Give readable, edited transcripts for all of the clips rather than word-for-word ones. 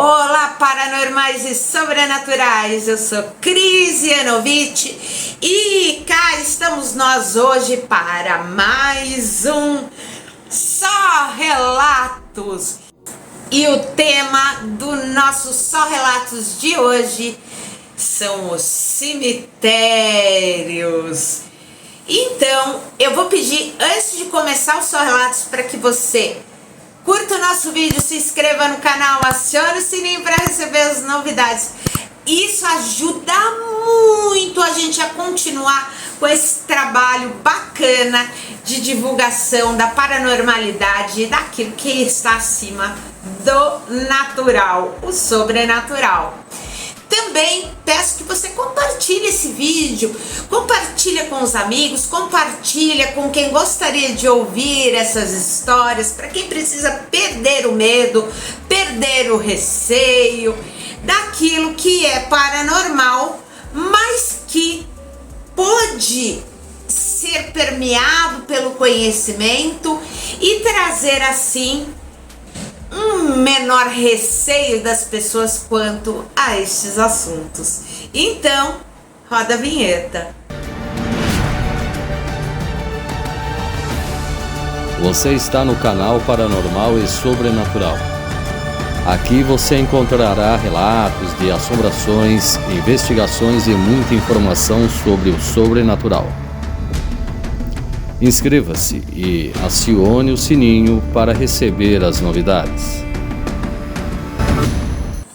Olá, paranormais e sobrenaturais, eu sou Cris Yanovitch e cá estamos nós hoje para mais um Só Relatos. E o tema do nosso Só Relatos de hoje são os cemitérios. Então, eu vou pedir, antes de começar o Só Relatos, para que você curta o nosso vídeo, se inscreva no canal, acione o sininho para receber as novidades. Isso ajuda muito a gente a continuar com esse trabalho bacana de divulgação da paranormalidade e daquilo que está acima do natural, o sobrenatural. Também peço que você compartilhe esse vídeo, compartilha com os amigos, compartilha com quem gostaria de ouvir essas histórias, para quem precisa perder o medo, perder o receio daquilo que é paranormal, mas que pode ser permeado pelo conhecimento e trazer assim um menor receio das pessoas quanto a estes assuntos. Então, roda a vinheta. Você está no canal Paranormal e Sobrenatural. Aqui você encontrará relatos de assombrações, investigações e muita informação sobre o sobrenatural. Inscreva-se e acione o sininho para receber as novidades.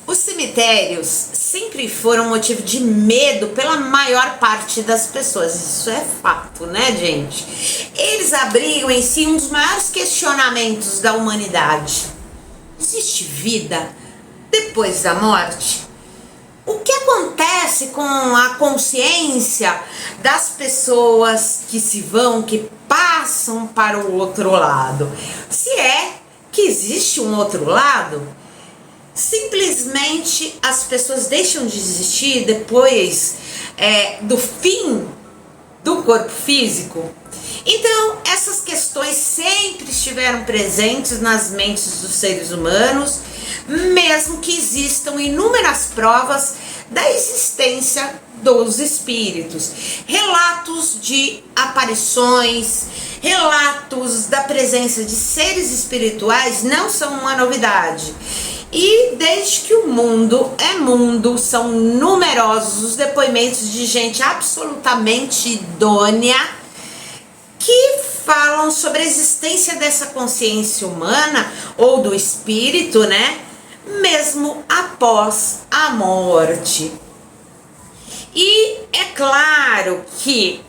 Os cemitérios sempre foram motivo de medo pela maior parte das pessoas. Isso é fato, né, gente? Eles abrigam em si um dos maiores questionamentos da humanidade. Existe vida depois da morte? O que acontece com a consciência das pessoas que se vão, que passam para o outro lado? Se é que existe um outro lado, simplesmente as pessoas deixam de existir depois do fim do corpo físico? Então, essas questões sempre estiveram presentes nas mentes dos seres humanos, mesmo que existam inúmeras provas da existência dos espíritos. Relatos de aparições, relatos da presença de seres espirituais não são uma novidade. E desde que o mundo é mundo, são numerosos os depoimentos de gente absolutamente idônea que falam sobre a existência dessa consciência humana ou do espírito, né? Mesmo após a morte. E é claro que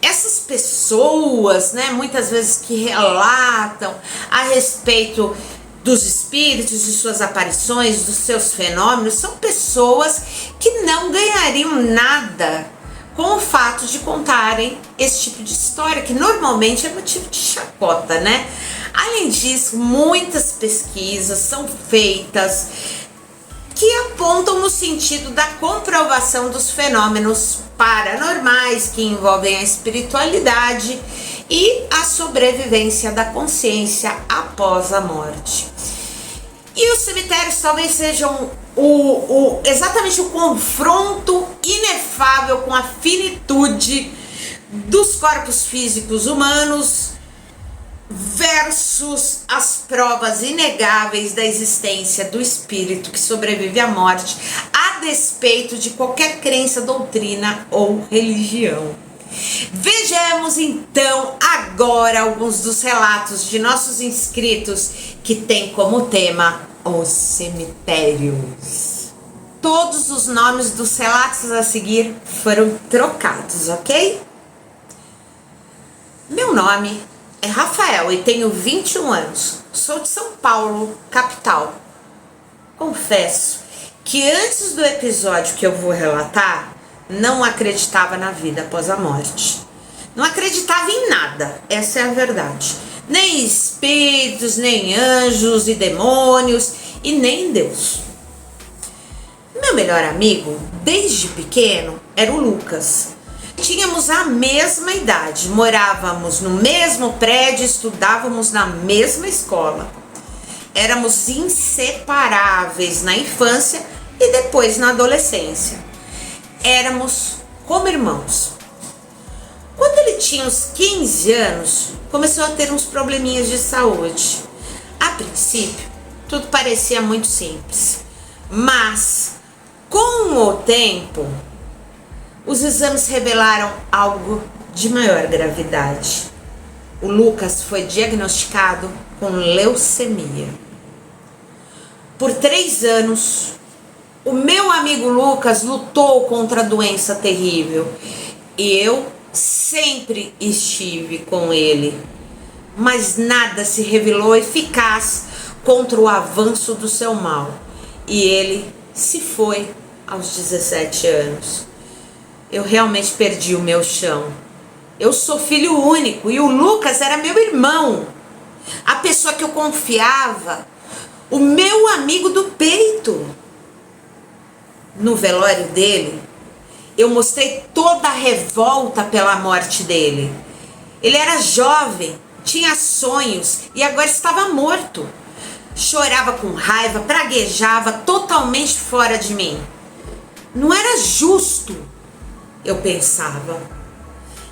essas pessoas, né, muitas vezes que relatam a respeito dos espíritos, de suas aparições, dos seus fenômenos, são pessoas que não ganhariam nada com o fato de contarem esse tipo de história, que normalmente é motivo de chacota, né? Além disso, muitas pesquisas são feitas que apontam no sentido da comprovação dos fenômenos paranormais que envolvem a espiritualidade e a sobrevivência da consciência após a morte. E os cemitérios talvez sejam exatamente o confronto inefável com a finitude dos corpos físicos humanos versus as provas inegáveis da existência do espírito que sobrevive à morte, a despeito de qualquer crença, doutrina ou religião. Vejamos então agora alguns dos relatos de nossos inscritos que tem como tema os cemitérios. Todos os nomes dos relatos a seguir foram trocados, ok? Meu nome é Rafael e tenho 21 anos. Sou de São Paulo, capital. Confesso que antes do episódio que eu vou relatar, não acreditava na vida após a morte. Não acreditava em nada, essa é a verdade. Nem espíritos, nem anjos e demônios, e nem em Deus. Meu melhor amigo, desde pequeno, era o Lucas. Tínhamos a mesma idade, morávamos no mesmo prédio, estudávamos na mesma escola. éramos inseparáveis na infância e depois na adolescência. Éramos como irmãos. Quando ele tinha uns 15 anos, começou a ter uns probleminhas de saúde. A princípio, tudo parecia muito simples, mas com o tempo, os exames revelaram algo de maior gravidade. O Lucas foi diagnosticado com leucemia. Por 3 anos, o meu amigo Lucas lutou contra a doença terrível e eu sempre estive com ele, mas nada se revelou eficaz contra o avanço do seu mal e ele se foi aos 17 anos. Eu realmente perdi o meu chão. Eu sou filho único e o Lucas era meu irmão, a pessoa que eu confiava, o meu amigo do peito. No velório dele, eu mostrei toda a revolta pela morte dele. Ele era jovem, tinha sonhos e agora estava morto. Chorava com raiva, praguejava, totalmente fora de mim. Não era justo, eu pensava.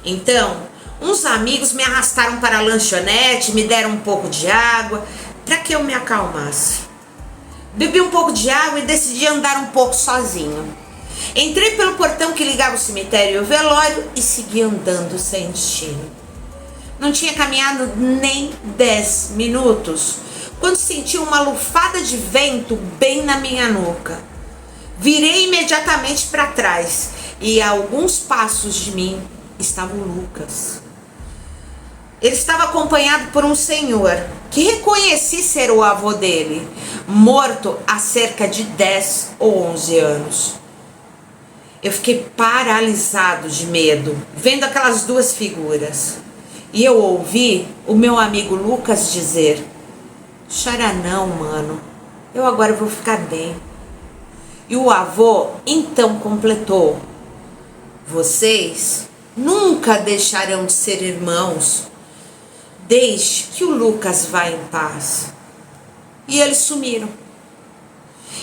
Então, uns amigos me arrastaram para a lanchonete, me deram um pouco de água para que eu me acalmasse. Bebi um pouco de água e decidi andar um pouco sozinho. Entrei pelo portão que ligava o cemitério e o velório e segui andando sem destino. Não tinha caminhado nem 10 minutos quando senti uma lufada de vento bem na minha nuca. Virei imediatamente para trás e a alguns passos de mim estava o Lucas. Ele estava acompanhado por um senhor que reconheci ser o avô dele, morto há cerca de 10 ou 11 anos. Eu fiquei paralisado de medo, vendo aquelas duas figuras. E eu ouvi o meu amigo Lucas dizer: "Chora não, mano, eu agora vou ficar bem." E o avô então completou: "Vocês nunca deixarão de ser irmãos. Deixe que o Lucas vá em paz." E eles sumiram.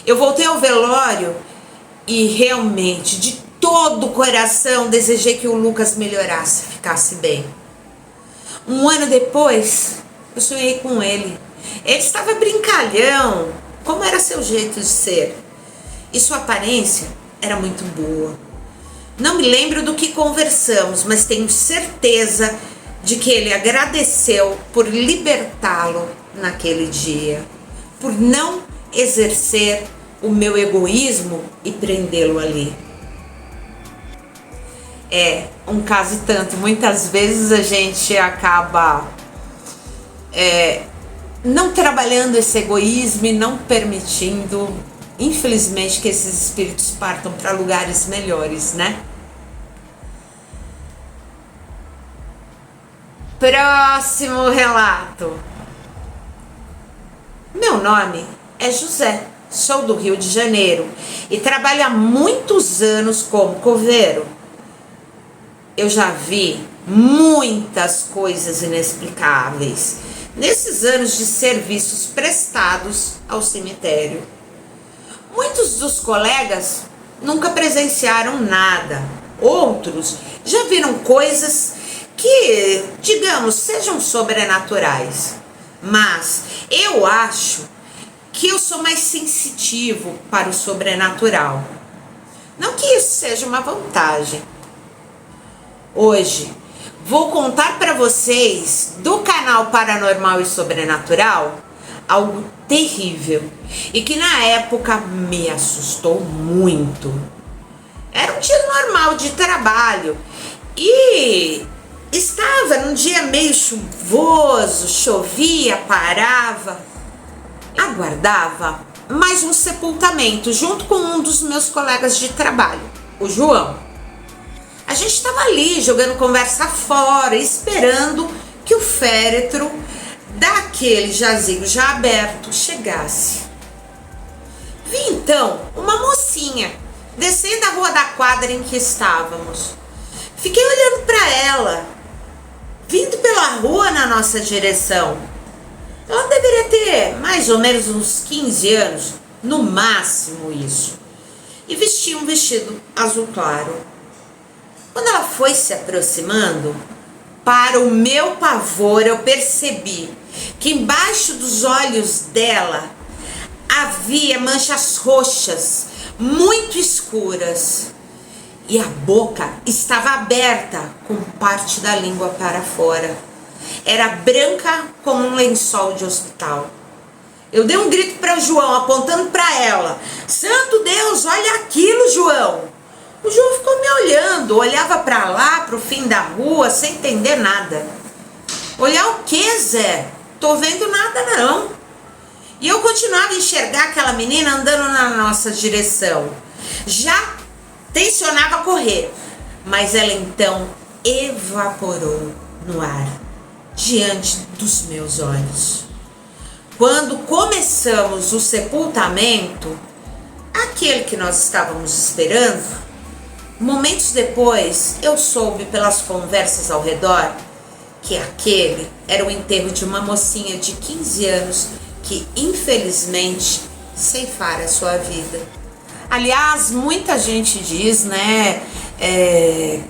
Eu voltei ao velório e realmente, de todo o coração, desejei que o Lucas melhorasse, ficasse bem. Um ano depois, eu sonhei com ele. Ele estava brincalhão, como era seu jeito de ser. E sua aparência era muito boa. Não me lembro do que conversamos, mas tenho certeza de que ele agradeceu por libertá-lo naquele dia, por não exercer o meu egoísmo e prendê-lo ali. É um caso e tanto. Muitas vezes a gente acaba não trabalhando esse egoísmo e não permitindo, infelizmente, que esses espíritos partam para lugares melhores, né? Próximo relato. Meu nome é José, sou do Rio de Janeiro e trabalho há muitos anos como coveiro. Eu já vi muitas coisas inexplicáveis nesses anos de serviços prestados ao cemitério. Muitos dos colegas nunca presenciaram nada, outros já viram coisas que, digamos, sejam sobrenaturais. Mas eu acho que eu sou mais sensitivo para o sobrenatural. Não que isso seja uma vantagem. Hoje vou contar para vocês do canal Paranormal e Sobrenatural algo terrível e que na época me assustou muito. Era um dia normal de trabalho e estava num dia meio chuvoso, chovia, parava. Aguardava mais um sepultamento junto com um dos meus colegas de trabalho, o João. A gente estava ali jogando conversa fora, esperando que o féretro daquele jazigo já aberto chegasse. Vi então uma mocinha descendo a rua da quadra em que estávamos. Fiquei olhando para ela, vindo pela rua na nossa direção. Ela deveria ter mais ou menos uns 15 anos, no máximo isso. E vestia um vestido azul claro. Quando ela foi se aproximando, para o meu pavor, eu percebi que embaixo dos olhos dela havia manchas roxas, muito escuras. E a boca estava aberta, com parte da língua para fora. Era branca como um lençol de hospital. Eu dei um grito para o João, apontando para ela. Santo Deus, olha aquilo, João. O João ficou me olhando, olhava para lá, para o fim da rua, sem entender nada. Olhar o que, Zé? Tô vendo nada não. E eu continuava a enxergar aquela menina andando na nossa direção. Já tensionava correr, mas ela então evaporou no ar, diante dos meus olhos. Quando começamos o sepultamento, aquele que nós estávamos esperando, momentos depois eu soube pelas conversas ao redor que aquele era o enterro de uma mocinha de 15 anos que infelizmente ceifara a sua vida. Aliás, muita gente diz, né,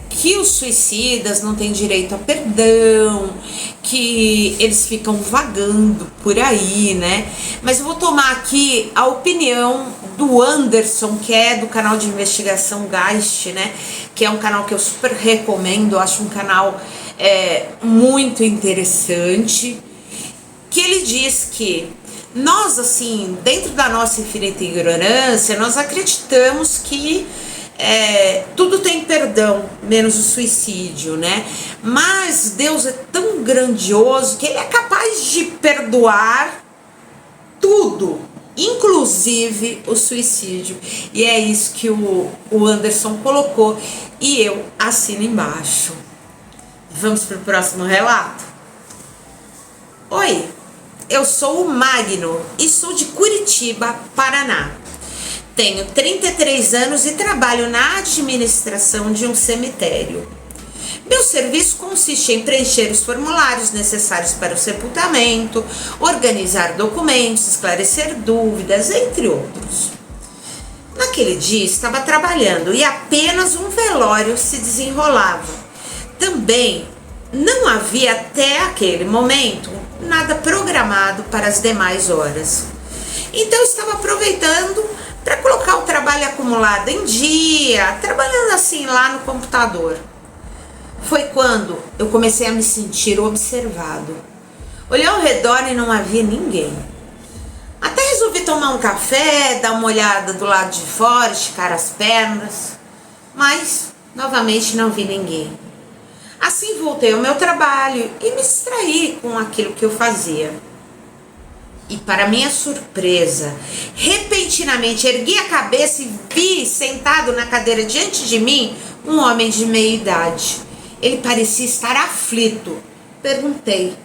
que os suicidas não têm direito a perdão, que eles ficam vagando por aí, né? Mas eu vou tomar aqui a opinião do Anderson, que é do canal de investigação Geist, né? Que é um canal que eu super recomendo, eu acho um canal muito interessante, que ele diz que nós, assim, dentro da nossa infinita ignorância, nós acreditamos que tudo tem perdão, menos o suicídio, né? Mas Deus é tão grandioso que Ele é capaz de perdoar tudo, inclusive o suicídio. E é isso que o Anderson colocou e eu assino embaixo. Vamos para o próximo relato? Oi, eu sou o Magno e sou de Curitiba, Paraná. Tenho 33 anos e trabalho na administração de um cemitério. Meu serviço consiste em preencher os formulários necessários para o sepultamento, organizar documentos, esclarecer dúvidas, entre outros. Naquele dia estava trabalhando e apenas um velório se desenrolava. Também não havia até aquele momento nada programado para as demais horas. Então eu estava aproveitando para colocar o trabalho acumulado em dia, trabalhando assim lá no computador. Foi quando eu comecei a me sentir observado. Olhei ao redor e não havia ninguém. Até resolvi tomar um café, dar uma olhada do lado de fora, esticar as pernas, mas novamente não vi ninguém. Assim voltei ao meu trabalho e me distraí com aquilo que eu fazia. E para minha surpresa, repentinamente ergui a cabeça e vi sentado na cadeira diante de mim um homem de meia idade. Ele parecia estar aflito. Perguntei: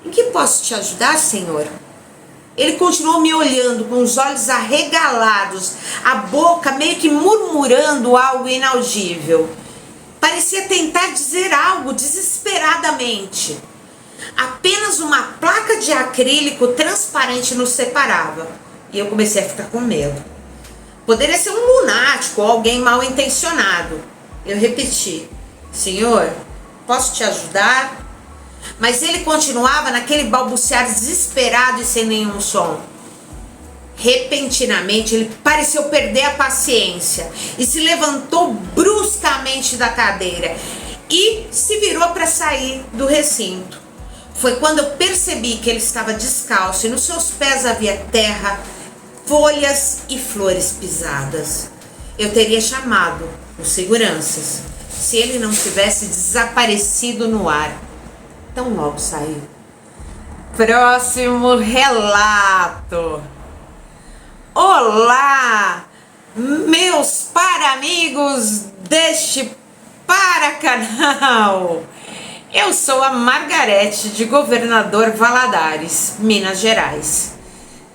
em que posso te ajudar, senhor? Ele continuou me olhando com os olhos arregalados, a boca meio que murmurando algo inaudível. Parecia tentar dizer algo desesperadamente. Apenas uma placa de acrílico transparente nos separava. E eu comecei a ficar com medo. Poderia ser um lunático ou alguém mal intencionado. Eu repeti: senhor, posso te ajudar? Mas ele continuava naquele balbuciar desesperado e sem nenhum som. Repentinamente ele pareceu perder a paciência e se levantou bruscamente da cadeira e se virou para sair do recinto. Foi quando eu percebi que ele estava descalço e nos seus pés havia terra, folhas e flores pisadas. Eu teria chamado os seguranças se ele não tivesse desaparecido no ar. Tão logo saiu. Próximo relato. Olá, meus para-amigos deste para-canal. Eu sou a Margarete de Governador Valadares, Minas Gerais.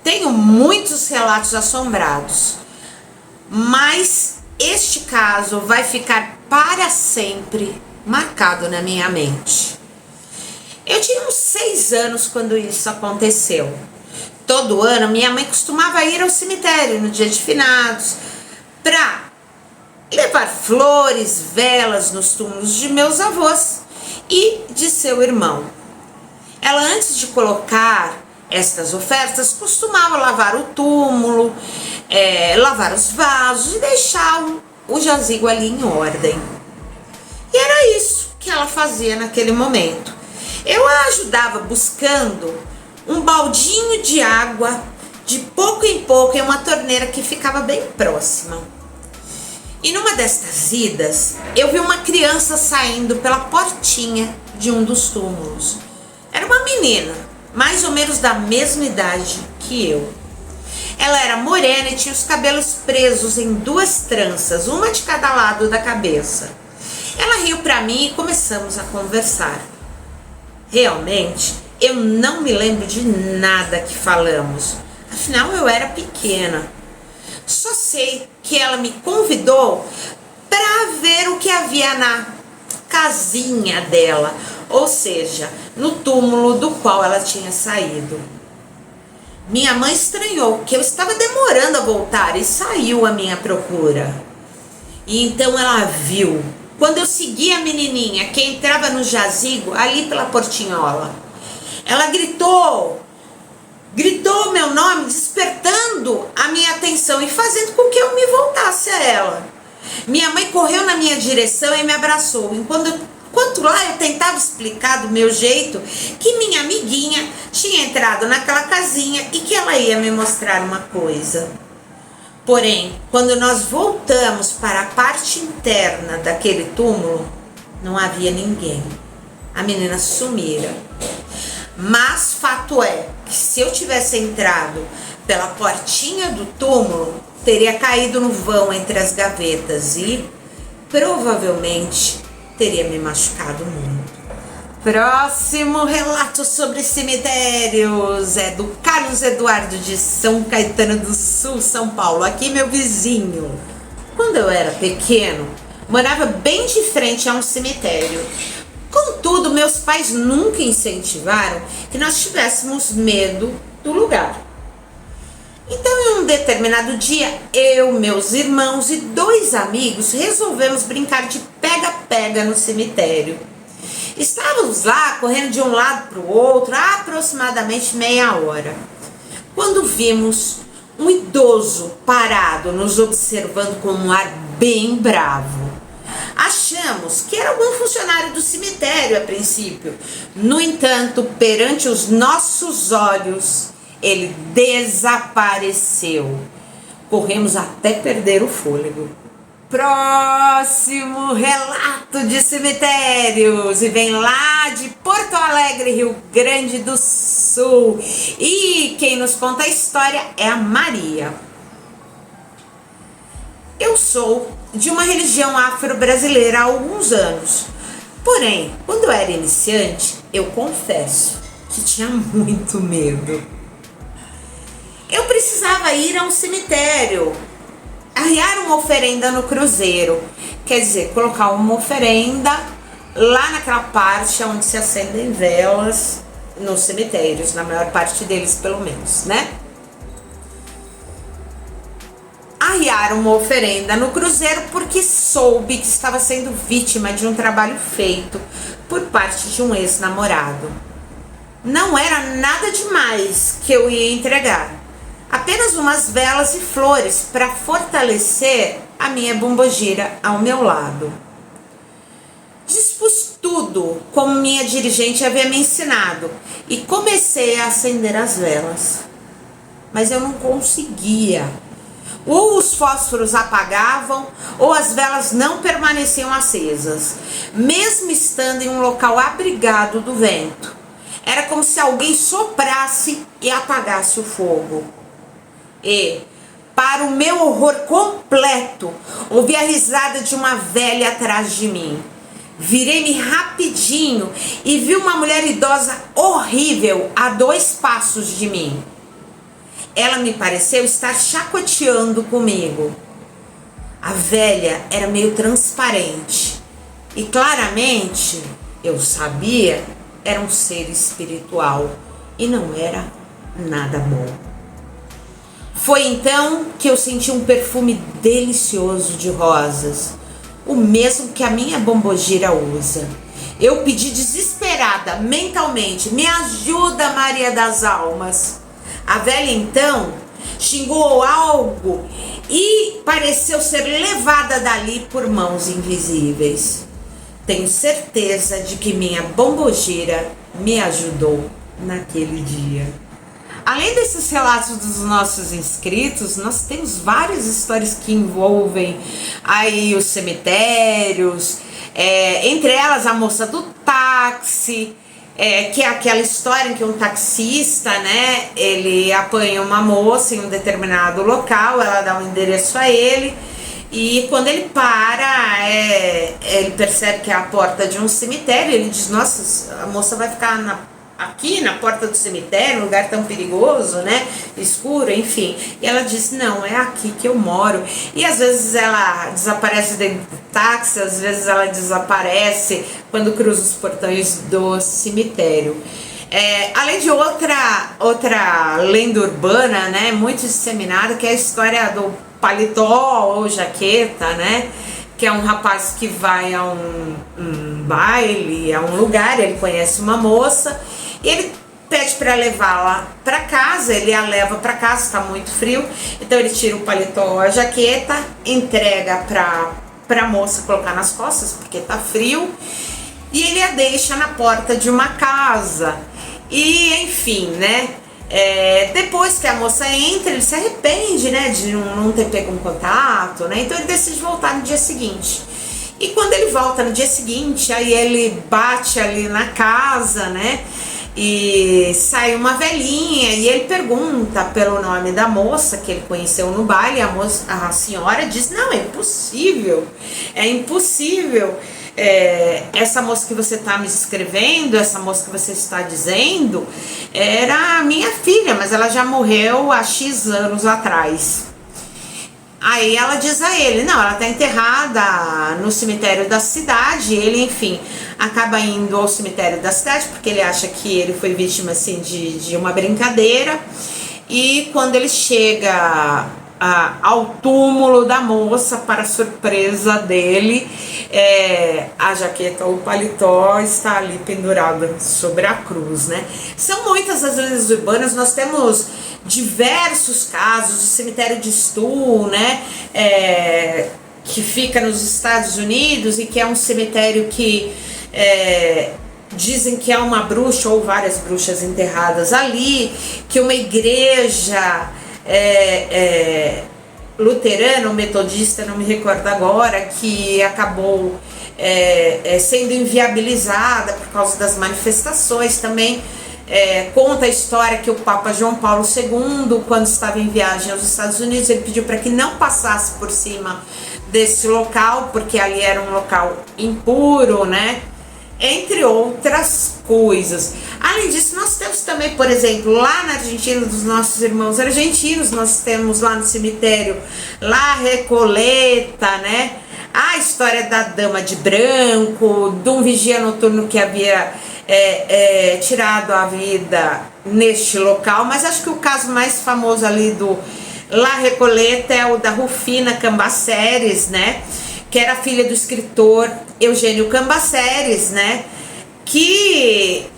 Tenho muitos relatos assombrados, mas este caso vai ficar para sempre marcado na minha mente. Eu tinha uns 6 anos quando isso aconteceu. Todo ano minha mãe costumava ir ao cemitério no dia de finados para levar flores, velas nos túmulos de meus avós e de seu irmão. Ela, antes de colocar estas ofertas, costumava lavar o túmulo, lavar os vasos e deixar o jazigo ali em ordem. E era isso que ela fazia naquele momento. Eu a ajudava buscando um baldinho de água, de pouco em pouco, em uma torneira que ficava bem próxima. E numa destas idas, eu vi uma criança saindo pela portinha de um dos túmulos. Era uma menina, mais ou menos da mesma idade que eu. Ela era morena e tinha os cabelos presos em 2 tranças, uma de cada lado da cabeça. Ela riu para mim e começamos a conversar. Realmente, eu não me lembro de nada que falamos, afinal eu era pequena. Só sei que ela me convidou para ver o que havia na casinha dela, ou seja, no túmulo do qual ela tinha saído. Minha mãe estranhou que eu estava demorando a voltar e saiu à minha procura. E então ela viu, quando eu segui a menininha que entrava no jazigo ali pela portinhola. Ela gritou meu nome, despertando a minha atenção e fazendo com que eu me voltasse a ela. Minha mãe correu na minha direção e me abraçou, enquanto lá eu tentava explicar do meu jeito que minha amiguinha tinha entrado naquela casinha e que ela ia me mostrar uma coisa. Porém, quando nós voltamos para a parte interna daquele túmulo, não havia ninguém. A menina sumira. Mas fato é que se eu tivesse entrado pela portinha do túmulo, teria caído no vão entre as gavetas e provavelmente teria me machucado muito. Próximo relato sobre cemitérios é do Carlos Eduardo de São Caetano do Sul, São Paulo, aqui meu vizinho. Quando eu era pequeno, morava bem de frente a um cemitério. Contudo, meus pais nunca incentivaram que nós tivéssemos medo do lugar. Então, em um determinado dia, eu, meus irmãos e 2 amigos resolvemos brincar de pega-pega no cemitério. Estávamos lá, correndo de um lado para o outro, há aproximadamente meia hora, quando vimos um idoso parado, nos observando com um ar bem bravo. Achamos que era algum funcionário do cemitério a princípio. No entanto, perante os nossos olhos, ele desapareceu. Corremos até perder o fôlego. Próximo relato de cemitérios, e vem lá de Porto Alegre, Rio Grande do Sul. E quem nos conta a história é a Maria. Eu sou de uma religião afro-brasileira há alguns anos. Porém, quando eu era iniciante, eu confesso que tinha muito medo. Eu precisava ir a um cemitério, arriar uma oferenda no cruzeiro. Quer dizer, colocar uma oferenda lá naquela parte onde se acendem velas nos cemitérios, na maior parte deles pelo menos, né? Arriar uma oferenda no cruzeiro porque soube que estava sendo vítima de um trabalho feito por parte de um ex-namorado. Não era nada demais que eu ia entregar, apenas umas velas e flores para fortalecer a minha bombogira ao meu lado. Dispus tudo como minha dirigente havia me ensinado e comecei a acender as velas, mas eu não conseguia. Ou os fósforos apagavam, ou as velas não permaneciam acesas, mesmo estando em um local abrigado do vento. Era como se alguém soprasse e apagasse o fogo. E, para o meu horror completo, ouvi a risada de uma velha atrás de mim. Virei-me rapidinho e vi uma mulher idosa horrível a 2 passos de mim. Ela me pareceu estar chacoteando comigo. A velha era meio transparente e claramente eu sabia era um ser espiritual e não era nada bom. Foi então que eu senti um perfume delicioso de rosas, o mesmo que a minha bombogira usa. Eu pedi desesperada, mentalmente: me ajuda, Maria das Almas. A velha então xingou algo e pareceu ser levada dali por mãos invisíveis. Tenho certeza de que minha bombogira me ajudou naquele dia. Além desses relatos dos nossos inscritos, nós temos várias histórias que envolvem aí os cemitérios, entre elas a moça do táxi, que é aquela história em que um taxista, né, ele apanha uma moça em um determinado local, ela dá um endereço a ele, e quando ele para, ele percebe que é a porta de um cemitério, ele diz: nossa, a moça vai ficar aqui na porta do cemitério, um lugar tão perigoso, né, escuro, enfim. E ela diz: não, é aqui que eu moro. E às vezes ela desaparece dentro do táxi, às vezes ela desaparece quando cruza os portões do cemitério. Além de outra lenda urbana, né, muito disseminada, que é a história do paletó ou jaqueta, né, que é um rapaz que vai a um baile, a um lugar, ele conhece uma moça e ele pede para levá-la para casa, ele a leva para casa, está muito frio, então ele tira o paletó, a jaqueta, entrega para a moça colocar nas costas, porque tá frio, e ele a deixa na porta de uma casa. E enfim, né, depois que a moça entra, ele se arrepende, né, de não ter pego um contato, né, então ele decide voltar no dia seguinte. E quando ele volta no dia seguinte, aí ele bate ali na casa, né, e sai uma velhinha e ele pergunta pelo nome da moça que ele conheceu no baile. A senhora diz: não, é impossível, essa moça que você está me descrevendo, essa moça que você está dizendo, era a minha filha, mas ela já morreu há X anos atrás. Aí ela diz a ele: não, ela está enterrada no cemitério da cidade. Ele, enfim, acaba indo ao cemitério da cidade porque ele acha que ele foi vítima, assim, de uma brincadeira. E quando ele chega ao túmulo da moça, para surpresa dele, a jaqueta ou o paletó está ali pendurada sobre a cruz, né? São muitas as lendas urbanas, nós temos diversos casos. O cemitério de Stu, né, que fica nos Estados Unidos e que é um cemitério que dizem que há uma bruxa ou várias bruxas enterradas ali, que uma igreja luterana ou metodista, não me recordo agora, que acabou sendo inviabilizada por causa das manifestações. Também conta a história que o Papa João Paulo II, quando estava em viagem aos Estados Unidos, ele pediu para que não passasse por cima desse local, porque ali era um local impuro, né? Entre outras coisas. Além disso, nós temos também, por exemplo, lá na Argentina, dos nossos irmãos argentinos, nós temos lá no cemitério La Recoleta, né, a história da dama de branco, de um vigia noturno que havia tirado a vida neste local. Mas acho que o caso mais famoso ali do La Recoleta é o da Rufina Cambaceres, né, que era filha do escritor Eugênio Cambaceres, né, que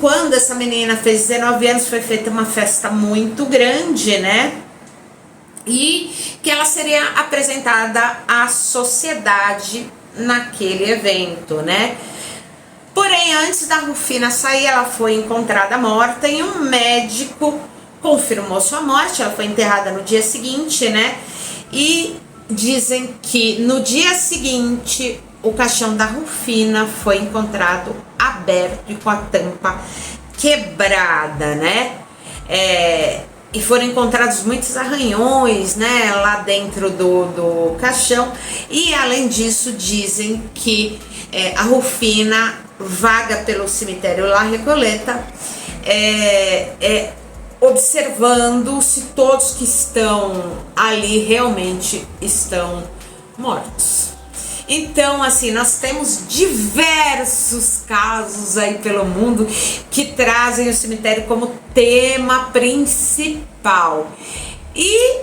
quando essa menina fez 19 anos foi feita uma festa muito grande, né, e que ela seria apresentada à sociedade naquele evento, né. Porém, antes da Rufina sair, ela foi encontrada morta e um médico confirmou sua morte. Ela foi enterrada no dia seguinte, né, e dizem que no dia seguinte o caixão da Rufina foi encontrado aberto e com a tampa quebrada, né? E foram encontrados muitos arranhões, né, lá dentro do caixão. E além disso, dizem que a Rufina vaga pelo cemitério La Recoleta, observando se todos que estão ali realmente estão mortos. Então, assim, nós temos diversos casos aí pelo mundo que trazem o cemitério como tema principal. E,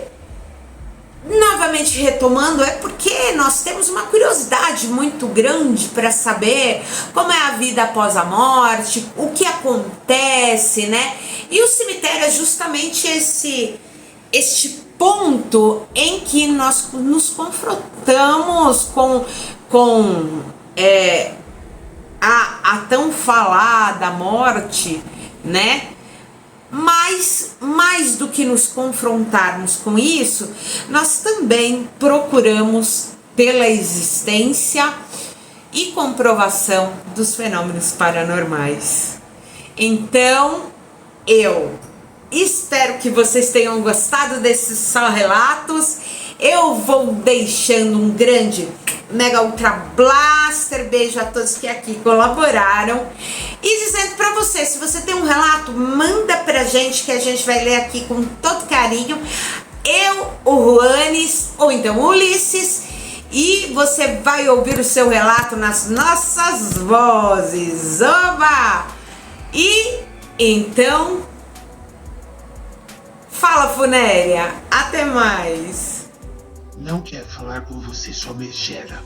novamente retomando, é porque nós temos uma curiosidade muito grande para saber como é a vida após a morte, o que acontece, né? E o cemitério é justamente este ponto em que nós nos confrontamos com a tão falada morte, né? Mas mais do que nos confrontarmos com isso, nós também procuramos pela existência e comprovação dos fenômenos paranormais. Então, eu espero que vocês tenham gostado desses só relatos. Eu vou deixando um grande mega ultra blaster beijo a todos que aqui colaboraram e dizendo pra você, se você tem um relato, manda pra gente que a gente vai ler aqui com todo carinho, eu, o Juanes ou então o Ulisses, e você vai ouvir o seu relato nas nossas vozes. Oba! E então, fala, Funéria, até mais. Não quer falar com você, sua megera.